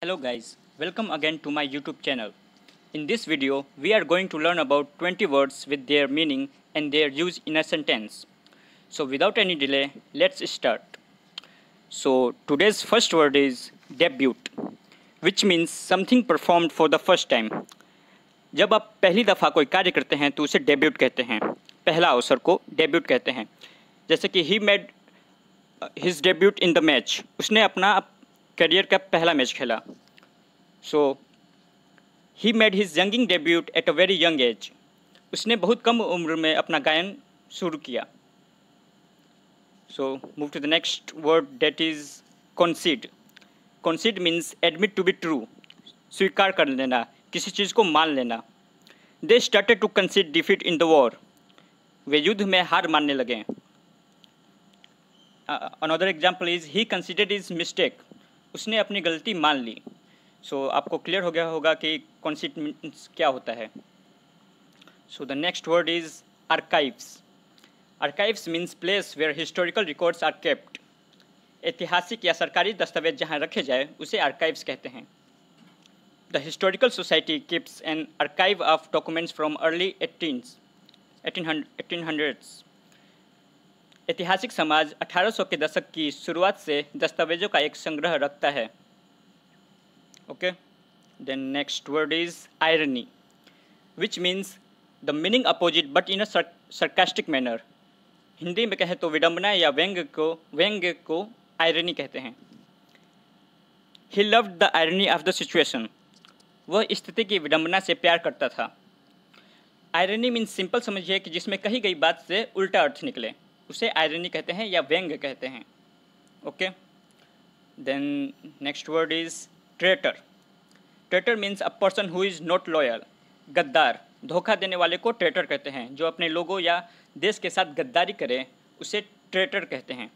Hello guys, welcome again to my YouTube channel. In this video, we are going to learn about 20 words with their meaning and their use in a sentence. So without any delay, let's start. So today's first word is debut, which means something performed for the first time. जब आप पहली दफ़ा कोई कार्य करते हैं तो उसे डेब्यूट कहते हैं. पहला अवसर को डेब्यूट कहते हैं. जैसे कि ही made his debut in the match. उसने अपना करियर का पहला मैच खेला. So he made his singing debut at a very young age. उसने बहुत कम उम्र में अपना गायन शुरू किया. So move to the next word, that is concede. Concede means admit to be true. स्वीकार कर लेना, किसी चीज़ को मान लेना. They started to concede defeat in the war. वे युद्ध में हार मानने लगे. Another example is he considered his mistake. उसने अपनी गलती मान ली. सो आपको क्लियर हो गया होगा कि कंसीड मीन्स क्या होता है. So the next word is archives. Archives means place where historical records are kept. ऐतिहासिक या सरकारी दस्तावेज जहाँ रखे जाए उसे आर्काइव्स कहते हैं. The historical society keeps an archive of documents from early 1800s. ऐतिहासिक समाज 1800 के दशक की शुरुआत से दस्तावेजों का एक संग्रह रखता है. Okay, then next word is irony, which means the meaning opposite but in a sarcastic manner. Hindi में कहें तो विडंबना या व्यंग्य को आयरनी कहते हैं. He loved the irony of the situation. वह स्थिति की विडंबना से प्यार करता था. आयरनी मीन्स सिंपल समझिए कि जिसमें कही गई बात से उल्टा अर्थ निकले, उसे आयरनी कहते हैं या व्यंग्य कहते हैं. Okay, then next word is traitor. Traitor means a person who is not loyal. गद्दार, धोखा देने वाले को ट्रेटर कहते हैं. जो अपने लोगों या देश के साथ गद्दारी करे उसे ट्रेटर कहते हैं.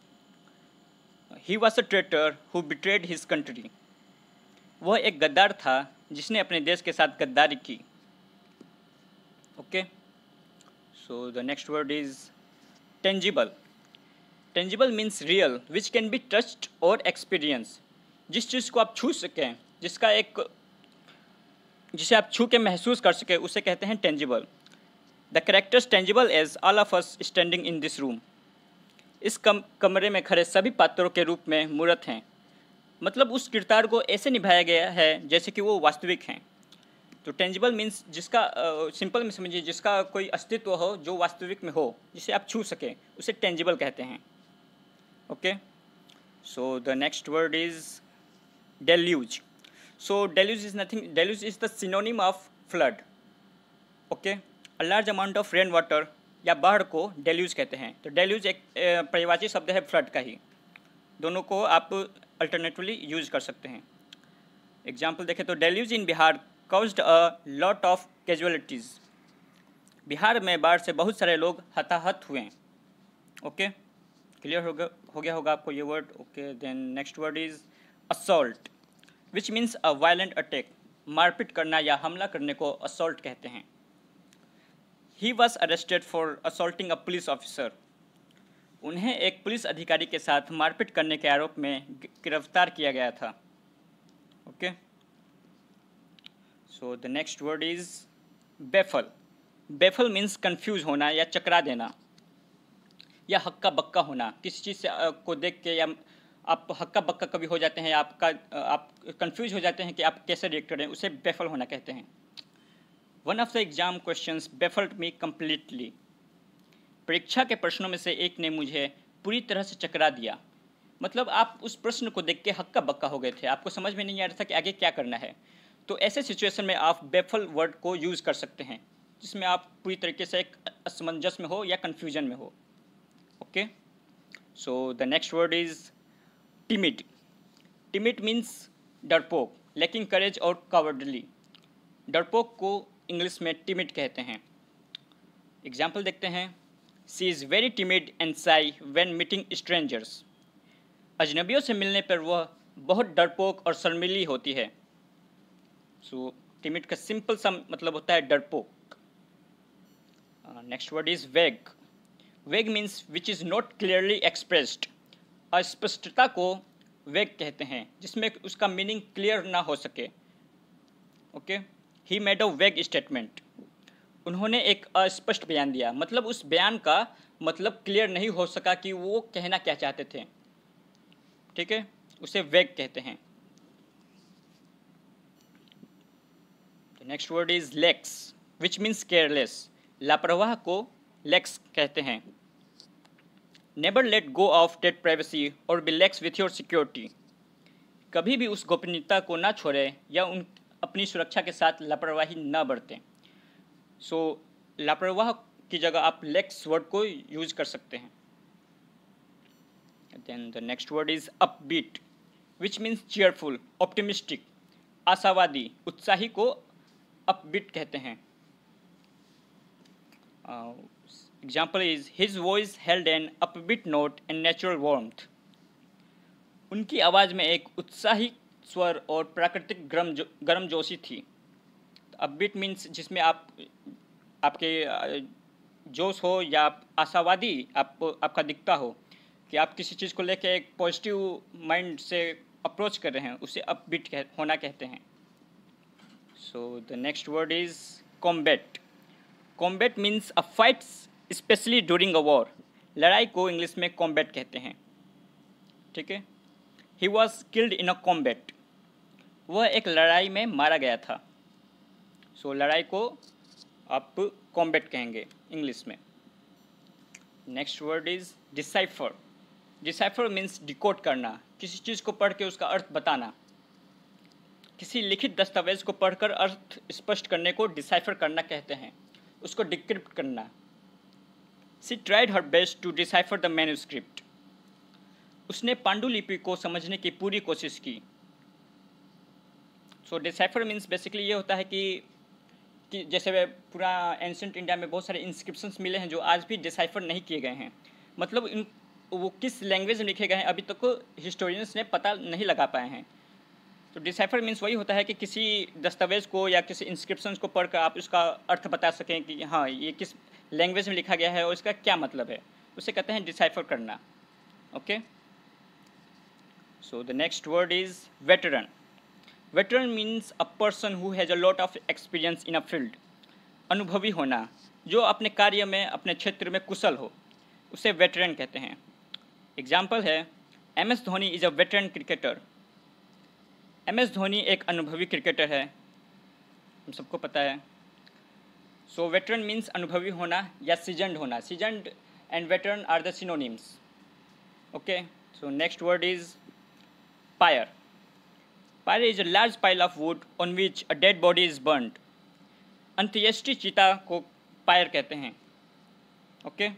He was a traitor who betrayed his country. वह एक गद्दार था जिसने अपने देश के साथ गद्दारी की. Okay, so the next word is tangible. Tangible means real which can be touched और एक्सपीरियंस. जिस चीज़ को आप छू सकें, जिसे आप छू के महसूस कर सकें, उसे कहते हैं tangible. The characters tangible as all of us standing in this room. इस कमरे में खड़े सभी पात्रों के रूप में मूर्त हैं. मतलब उस किरदार को ऐसे निभाया गया है जैसे कि वो वास्तविक हैं. तो टेंजिबल मीन्स जिसका सिंपल में समझिए, जिसका कोई अस्तित्व हो, जो वास्तविक में हो, जिसे आप छू सकें, उसे टेंजिबल कहते हैं. Okay, so the next word is deluge. So deluge is the synonym of flood. Okay, a large amount of rain water या बाढ़ को डेल्यूज कहते हैं. तो डेल्यूज एक पर्यायवाची शब्द है फ्लड का ही. दोनों को आप अल्टरनेटिवली यूज कर सकते हैं. एग्जाम्पल देखें तो deluge in Bihar caused a lot of casualties. Bihar में बाढ़ से बहुत सारे लोग हताहत हुए. ओके, क्लियर हो गया होगा आपको ये word. Okay, then next word is assault, which means a violent attack. मारपीट करना या हमला करने को असॉल्ट कहते हैं. He was arrested for assaulting a police officer. उन्हें एक पुलिस अधिकारी के साथ मारपीट करने के आरोप में गिरफ्तार किया गया था. Okay, so the next word is baffle. Baffle means confuse होना या चकरा देना या हक्का बक्का होना. किसी चीज़ से को देख के या आप हक्का बक्का कभी हो जाते हैं, आप कंफ्यूज हो जाते हैं कि आप कैसे रिएक्ट करें, उसे बेफल होना कहते हैं. One of the exam questions baffled me completely. परीक्षा के प्रश्नों में से एक ने मुझे पूरी तरह से चकरा दिया. मतलब आप उस प्रश्न को देख के हक्का बक्का हो गए थे, आपको समझ में नहीं आ रहा था कि आगे क्या करना है. तो ऐसे सिचुएशन में आप बेफल वर्ड को यूज़ कर सकते हैं, जिसमें आप पूरी तरीके से एक असमंजस में हो या कन्फ्यूजन में हो. Okay, so the next word is timid. Timid means डरपोक, लैकिंग करेज और कावर्डली. डरपोक को इंग्लिश में टिमिड कहते हैं. एग्जाम्पल देखते हैं. She is very timid and shy when meeting strangers. अजनबियों से मिलने पर वह बहुत डरपोक और शर्मीली होती है. सो टिमिड का सिंपल सा मतलब होता है डरपोक. Next word is vague. Vague means which is not clearly expressed. अस्पष्टता को वेग कहते हैं, जिसमें उसका मीनिंग क्लियर ना हो सके। ओके, ही मेड अ वेग स्टेटमेंट। उन्होंने एक अस्पष्ट बयान दिया, मतलब उस बयान का मतलब क्लियर नहीं हो सका कि वो कहना क्या चाहते थे। ठीक है, उसे वेग कहते हैं। Next word is lax, which means careless. लापरवाह को लेक्स कहते हैं। Never let go of that privacy और be lax with your security. कभी भी उस गोपनीयता को ना छोड़े या उन अपनी सुरक्षा के साथ लापरवाही न बरतें। सो लापरवाह की जगह आप लेक्स वर्ड को यूज कर सकते हैं। Then the next word is upbeat, which means cheerful, optimistic, आशावादी, उत्साही को अपबीट कहते हैं। Example is his voice held an upbeat note and natural warmth. उनकी आवाज़ में एक उत्साही स्वर और प्राकृतिक गर्मजोशी थी। अपबीट मीन्स जिसमें आपके जोश हो या आप आशावादी आपका दिखता हो कि आप किसी चीज़ को लेकर एक पॉजिटिव माइंड से अप्रोच कर रहे हैं, उसे अपबीट होना कहते हैं। So the next word is combat. Combat means a fight specially during a war. लड़ाई को इंग्लिश में कॉम्बैट कहते हैं। ठीक है, he was killed in a combat. वह एक लड़ाई में मारा गया था। सो लड़ाई को आप कॉम्बैट कहेंगे इंग्लिश में। Next word is decipher. Decipher means decode करना, किसी चीज़ को पढ़ के उसका अर्थ बताना। किसी लिखित दस्तावेज को पढ़कर अर्थ स्पष्ट करने को डिसाइफर करना कहते हैं, उसको डिक्रिप्ट करना। She tried her best to decipher the manuscript. उसने पांडुलिपि को समझने की पूरी कोशिश की। सो डिसाइफर मीन्स बेसिकली ये होता है कि जैसे वे पूरा एंशंट इंडिया में बहुत सारे इंस्क्रिप्शंस मिले हैं जो आज भी डिसाइफर नहीं किए गए हैं। मतलब वो किस लैंग्वेज में लिखे गए हैं अभी तक हिस्टोरियंस ने पता नहीं लगा पाए हैं। तो डिसाइफर मीन्स वही होता है कि किसी दस्तावेज़ को या किसी इंस्क्रिप्शंस को पढ़कर आप उसका अर्थ बता सकें कि हाँ ये किस लैंग्वेज में लिखा गया है और इसका क्या मतलब है, उसे कहते हैं डिसाइफर करना। Okay, so the next word is veteran. Veteran means a person who has a lot of experience in a field. अनुभवी होना, जो अपने कार्य में अपने क्षेत्र में कुशल हो, उसे वेटरन कहते हैं। एग्जाम्पल है MS Dhoni is a veteran cricketer. MS Dhoni एक अनुभवी क्रिकेटर है, हम सबको पता है। सो वेटरन मीन्स अनुभवी होना या सीजनड होना। Seasoned and veteran are the synonyms. Okay, so next word is pyre. Pyre is a large pile of wood on which a dead body is burned. अंत्येष्टि चिता को पायर कहते हैं। ओके,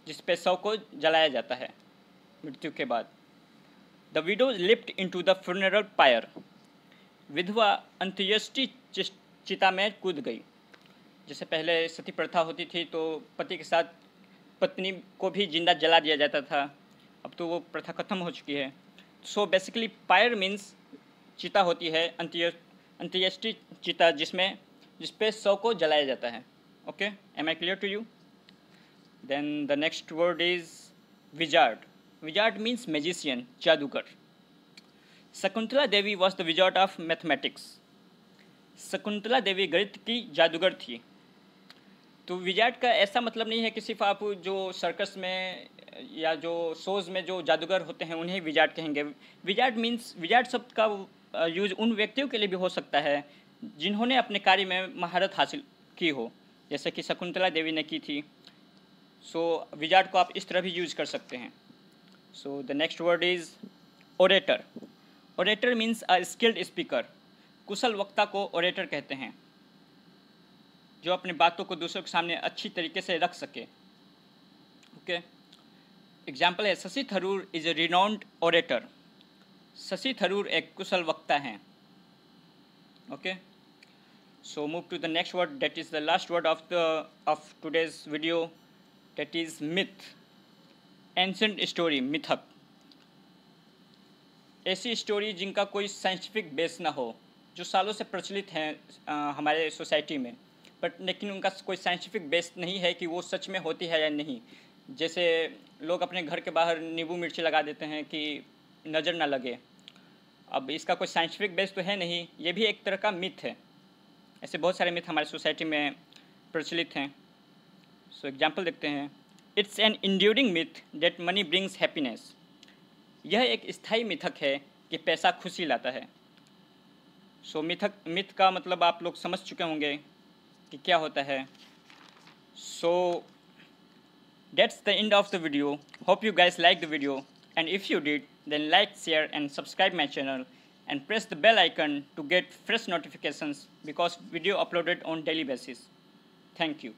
जिस पे शव को जलाया जाता है मृत्यु के बाद। The widow lift into the funeral pyre. विधवा अंत्येष्टि चिता में कूद गई। जैसे पहले सती प्रथा होती थी तो पति के साथ पत्नी को भी जिंदा जला दिया जाता था, अब तो वो प्रथा खत्म हो चुकी है। सो बेसिकली पायर मीन्स चिता होती है, अंत्येष्टि चिता जिस पे शव को जलाया जाता है। Okay, am I clear to you? Then the next word is wizard. Wizard means magician, जादूगर। Shakuntala Devi was the wizard of mathematics. Shakuntala Devi गणित की जादूगर थी। तो विजार्ड का ऐसा मतलब नहीं है कि सिर्फ आप जो सर्कस में या जो शोज़ में जो जादूगर होते हैं उन्हें विजार्ड कहेंगे। विजार्ड मीन्स, विजार्ड शब्द का यूज उन व्यक्तियों के लिए भी हो सकता है जिन्होंने अपने कार्य में महारत हासिल की हो, जैसे कि शकुंतला देवी ने की थी। सो विजार्ड को आप इस तरह भी यूज कर सकते हैं। So the next word is orator. Orator means a skilled speaker. कुशल वक्ता को ओरेटर कहते हैं, जो अपने बातों को दूसरों के सामने अच्छी तरीके से रख सके। ओके, एग्जाम्पल है Shashi Tharoor is a renowned orator. Shashi Tharoor एक कुशल वक्ता हैं। Okay, so move to the next word, that is the last word of today's video, that is myth. Ancient story, मिथक। ऐसी स्टोरी जिनका कोई साइंटिफिक बेस ना हो, जो सालों से प्रचलित हैं हमारे सोसाइटी में, बट लेकिन उनका कोई साइंटिफिक बेस नहीं है कि वो सच में होती है या नहीं। जैसे लोग अपने घर के बाहर नींबू मिर्ची लगा देते हैं कि नज़र ना लगे, अब इसका कोई साइंटिफिक बेस तो है नहीं, ये भी एक तरह का मिथ है। ऐसे बहुत सारे मिथ हमारे सोसाइटी में प्रचलित हैं। सो एग्जाम्पल देखते हैं। It's an enduring myth that money brings happiness. यह एक स्थायी मिथक है कि पैसा खुशी लाता है। सो मिथ का मतलब आप लोग समझ चुके होंगे कि क्या होता है। सो that's the end of the video. Hope you guys liked the video, and if you did, then like, share and subscribe my channel and press the bell icon to get fresh notifications because video uploaded on daily basis. Thank you.